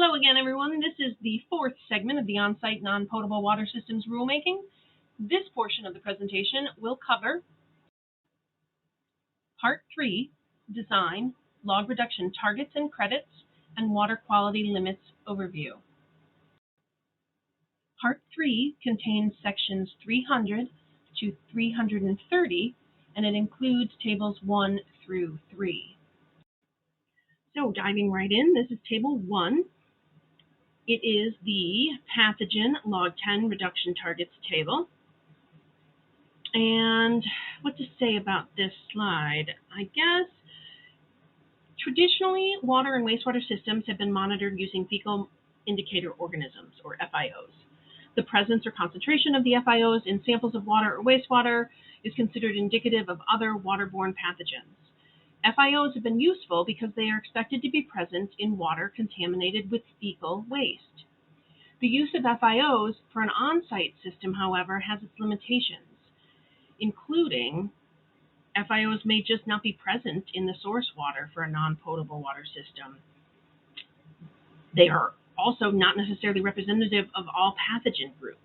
Hello again, everyone. This is the fourth segment of the on-site non-potable water systems rulemaking. This portion of the presentation will cover Part 3, Design, Log Reduction Targets and Credits, and Water Quality Limits Overview. Part 3 contains sections 300 to 330, and it includes tables 1 through 3. So diving right in, this is Table 1. It is the pathogen log 10 reduction targets table. And what to say about this slide? I guess traditionally water and wastewater systems have been monitored using fecal indicator organisms, or FIOs. The presence or concentration of the FIOs in samples of water or wastewater is considered indicative of other waterborne pathogens. FIOs have been useful because they are expected to be present in water contaminated with fecal waste. The use of FIOs for an on-site system, however, has its limitations, including FIOs may just not be present in the source water for a non-potable water system. They are also not necessarily representative of all pathogen groups.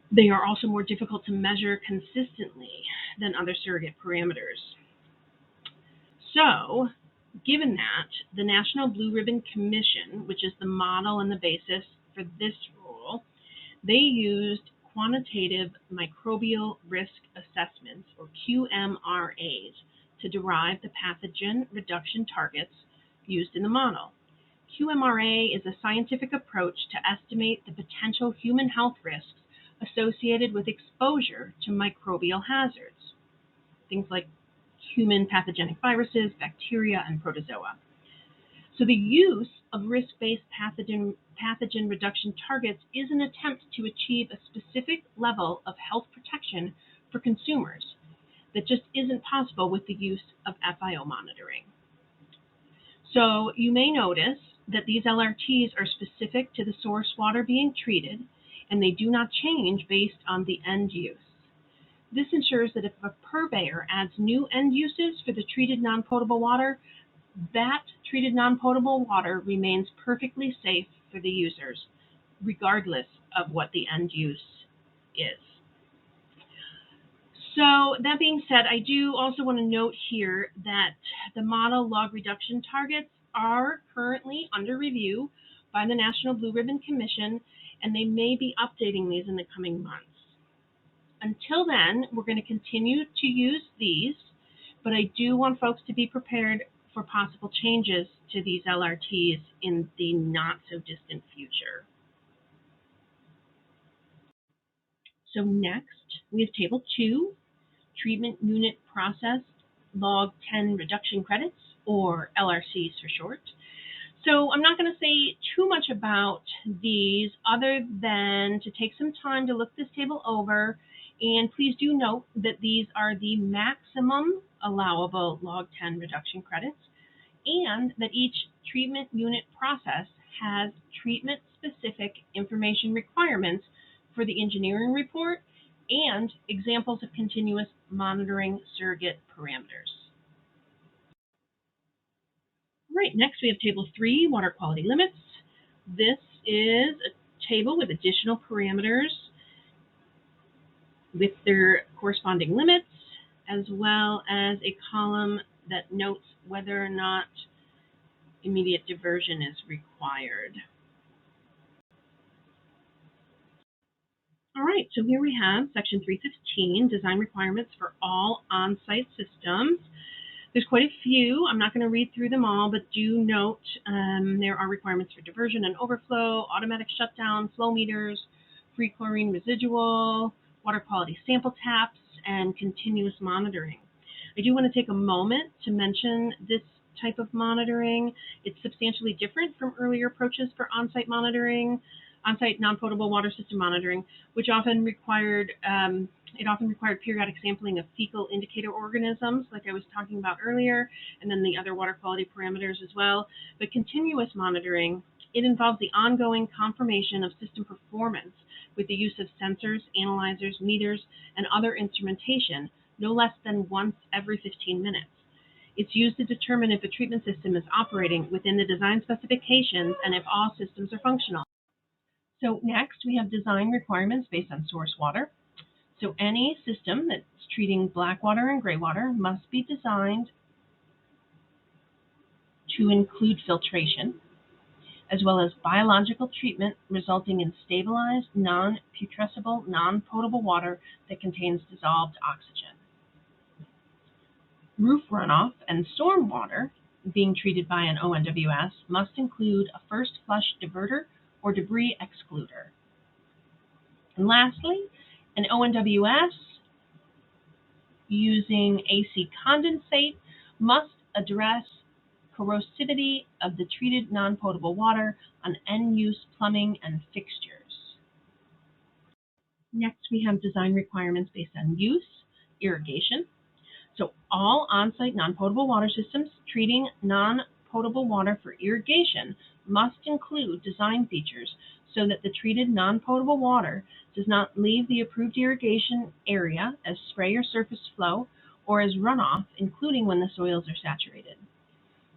They are also more difficult to measure consistently than other surrogate parameters. So, given that, the National Blue Ribbon Commission, which is the model and the basis for this rule, they used quantitative microbial risk assessments, or QMRAs, to derive the pathogen reduction targets used in the model. QMRA is a scientific approach to estimate the potential human health risks associated with exposure to microbial hazards, things like human pathogenic viruses, bacteria, and protozoa. So the use of risk-based pathogen reduction targets is an attempt to achieve a specific level of health protection for consumers that just isn't possible with the use of FIO monitoring. So you may notice that these LRTs are specific to the source water being treated, and they do not change based on the end use. This ensures that if a purveyor adds new end uses for the treated non-potable water, that treated non-potable water remains perfectly safe for the users, regardless of what the end use is. So that being said, I do also want to note here that the model log reduction targets are currently under review by the National Blue Ribbon Commission, and they may be updating these in the coming months. Until then, we're going to continue to use these, but I do want folks to be prepared for possible changes to these LRTs in the not so distant future. So next, we have Table 2, Treatment Unit Processed Log 10 Reduction Credits, or LRCs for short. So I'm not going to say too much about these other than to take some time to look this table over. And please do note that these are the maximum allowable log 10 reduction credits, and that each treatment unit process has treatment-specific information requirements for the engineering report and examples of continuous monitoring surrogate parameters. All right, next we have Table 3, Water Quality Limits. This is a table with additional parameters with their corresponding limits, as well as a column that notes whether or not immediate diversion is required. All right, so here we have Section 315, Design Requirements for All On-Site Systems. There's quite a few. I'm not going to read through them all, but do note there are requirements for diversion and overflow, automatic shutdown, flow meters, free chlorine residual, water quality sample taps, and continuous monitoring. I do want to take a moment to mention this type of monitoring. It's substantially different from earlier approaches for on-site monitoring, on-site non-potable water system monitoring, which often required periodic sampling of fecal indicator organisms, like I was talking about earlier, and then the other water quality parameters as well. But continuous monitoring, it involves the ongoing confirmation of system performance with the use of sensors, analyzers, meters, and other instrumentation, no less than once every 15 minutes. It's used to determine if a treatment system is operating within the design specifications and if all systems are functional. So next, we have design requirements based on source water. So any system that's treating black water and gray water must be designed to include filtration, as well as biological treatment resulting in stabilized, non-putrescible, non-potable water that contains dissolved oxygen. Roof runoff and storm water being treated by an ONWS must include a first flush diverter or debris excluder. And lastly, an ONWS using AC condensate must address corrosivity of the treated non-potable water on end-use plumbing and fixtures. Next, we have design requirements based on use, irrigation. So all on-site non-potable water systems treating non-potable water for irrigation must include design features so that the treated non-potable water does not leave the approved irrigation area as spray or surface flow or as runoff, including when the soils are saturated.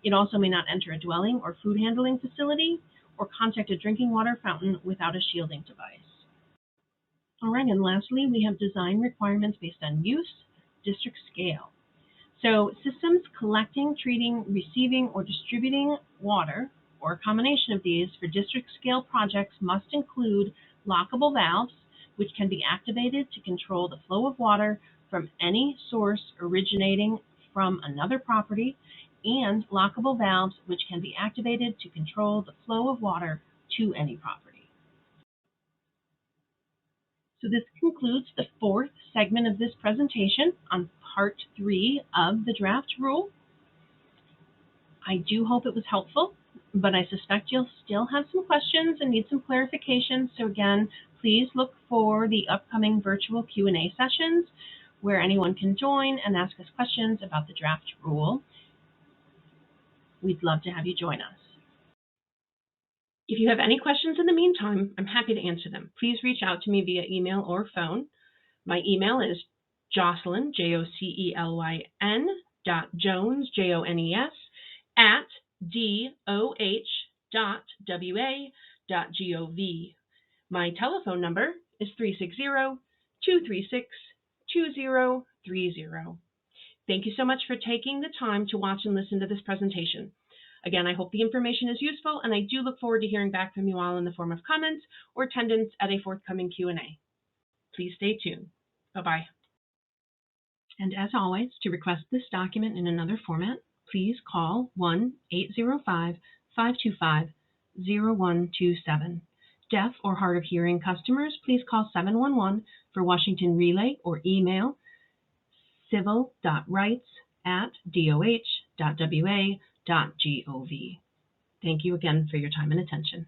It also may not enter a dwelling or food handling facility or contact a drinking water fountain without a shielding device. All right, and lastly, we have design requirements based on use, district scale. So systems collecting, treating, receiving, or distributing water, or a combination of these for district scale projects must include lockable valves, which can be activated to control the flow of water from any source originating from another property, and lockable valves, which can be activated to control the flow of water to any property. So this concludes the fourth segment of this presentation on part 3 of the draft rule. I do hope it was helpful, but I suspect you'll still have some questions and need some clarification. So again, please look for the upcoming virtual Q&A sessions where anyone can join and ask us questions about the draft rule. We'd love to have you join us. If you have any questions in the meantime, I'm happy to answer them. Please reach out to me via email or phone. My email is Jocelyn, Jocelyn, .jones, Jones, at doh.wa.gov. My telephone number is 360-236-2030. Thank you so much for taking the time to watch and listen to this presentation. Again, I hope the information is useful, and I do look forward to hearing back from you all in the form of comments or attendance at a forthcoming Q&A. Please stay tuned. Bye-bye. And as always, to request this document in another format, please call 1-805-525-0127. Deaf or hard of hearing customers, please call 711 for Washington Relay or email civil.rights@doh.wa.gov. Thank you again for your time and attention.